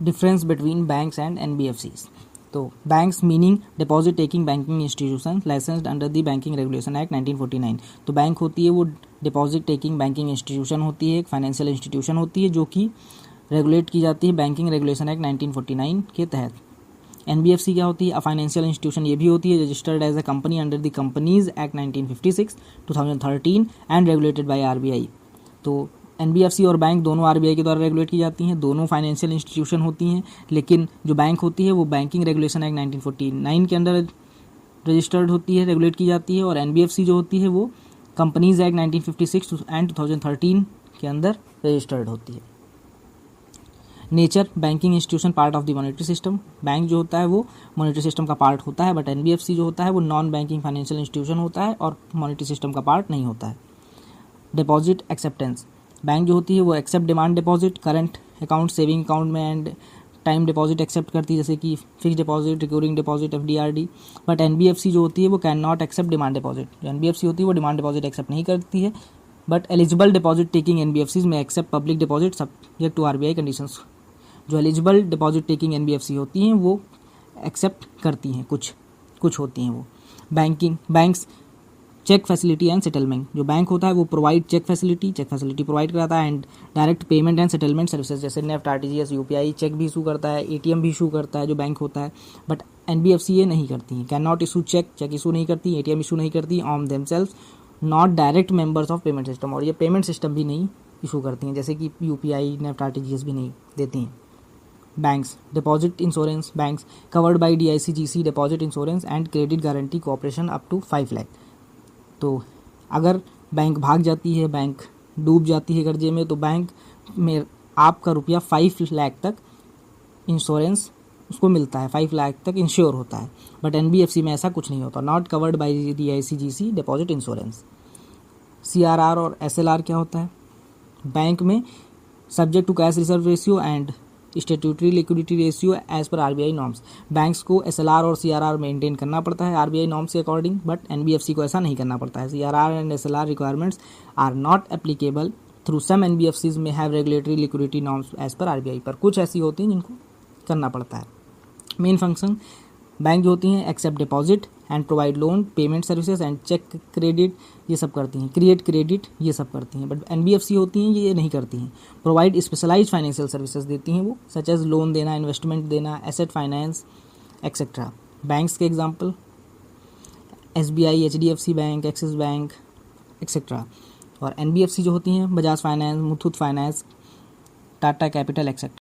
Difference between banks and NBFCs. तो banks meaning deposit taking banking institution licensed under the banking regulation act 1949। तो bank होती है वो deposit taking banking institution होती है, एक फाइनेंशियल इंस्टीट्यूशन होती है जो कि रेगुलेट की जाती है बैंकिंग रेगुलेशन एक्ट 1949 के तहत। एनबीएफसी क्या होती है? अ फाइनेंशियल इंस्टीट्यूशन ये भी होती है registered as a company under the companies act 1956 2013 and regulated by RBI. तो एनबीएफसी और बैंक दोनों आरबीआई के द्वारा रेगुलेट की जाती हैं, दोनों फाइनेंशियल इंस्टीट्यूशन होती हैं, लेकिन जो बैंक होती है वो बैंकिंग रेगुलेशन एक्ट 1949 के अंडर रजिस्टर्ड होती है, रेगुलेट की जाती है, और एनबीएफसी जो होती है वो कंपनीज एक्ट 1956 एंड 2013 के अंदर रजिस्टर्ड होती है। Nature banking institution part of the monetary system. Bank जो होता है वो मॉनेटरी सिस्टम का पार्ट होता है, बट एनबीएफसी जो होता है वो नॉन बैंकिंग फाइनेंशियल इंस्टीट्यूशन होता है और मॉनेटरी सिस्टम का पार्ट नहीं होता है। Deposit acceptance. बैंक जो होती है वो accept demand deposit current account saving account में एंड टाइम डिपॉजिट एक्सेप्ट करती है, जैसे कि fix deposit, recurring deposit, FD RD. But NBFC जो होती है वो can not accept demand deposit. जो एनबीएफसी होती है वो डिमांड डिपॉजिट एक्सेप्ट नहीं करती है, but eligible deposit taking NBFCs में accept public deposit subject to RBI conditions. जो एलिजिबल डिपॉजिट टेकिंग एनबीएफसी होती हैं वो एक्सेप्ट करती हैं, कुछ होती हैं वो। Banks cheque facility and settlement. जो बैंक होता है वो प्रोवाइड चेक फैसिलिटी प्रोवाइड कराता है, and direct payment and settlement services जैसे नेफ्ट, आरटीजीएस, यूपीआई, चेक भी इशू करता है, एटीएम भी इशू करता है जो बैंक होता है। बट एनबीएफसी ये नहीं करती हैं, can not issue cheque issue नहीं करती, एटीएम इशू नहीं करती on themselves, not direct members of payment system, और ये पेमेंट सिस्टम भी नहीं इशू करती हैं, जैसे कि यूपीआई, नेफ्ट, आरटीजीएस भी नहीं देती हैं। Banks deposit insurance. Banks covered by DICGC deposit insurance and credit guarantee cooperation up to 5 lakh. तो अगर बैंक भाग जाती है, बैंक डूब जाती है कर्जे में, तो बैंक में आपका रुपया 5 लाख तक इंश्योरेंस उसको मिलता है, 5 लाख तक इंश्योर होता है। बट एनबीएफसी में ऐसा कुछ नहीं होता, not covered by DICGC deposit insurance. CRR और एसएलआर क्या होता है? बैंक में subject to cash reserve ratio and statutory liquidity ratio as per RBI norms. Banks को एसएलआर और सीआरआर मेंटेन करना पड़ता है आरबीआई नॉर्म्स के अकॉर्डिंग, बट एनबीएफसी को ऐसा नहीं करना पड़ता है। CRR and SLR requirements are not applicable through some NBFCs में have regulatory liquidity norms as per RBI, पर कुछ ऐसी होती हैं जिनको करना पड़ता है। मेन फंक्शन बैंक जो होती हैं accept deposit and provide loan, payment services and cheque credit ये सब करती हैं, क्रिएट क्रेडिट ये सब करती हैं। बट एनबीएफसी होती हैं ये नहीं करती हैं। प्रोवाइड स्पेशलाइज्ड फाइनेंशियल सर्विसेज देती हैं वो, सच एज लोन देना, इन्वेस्टमेंट देना, एसेट फाइनेंस एक्सेट्रा। बैंक्स के example SBI, HDFC bank, axis bank etcetera. और एनबीएफसी जो होती हैं Bajaj finance, Muthoot finance, Tata capital etcetera.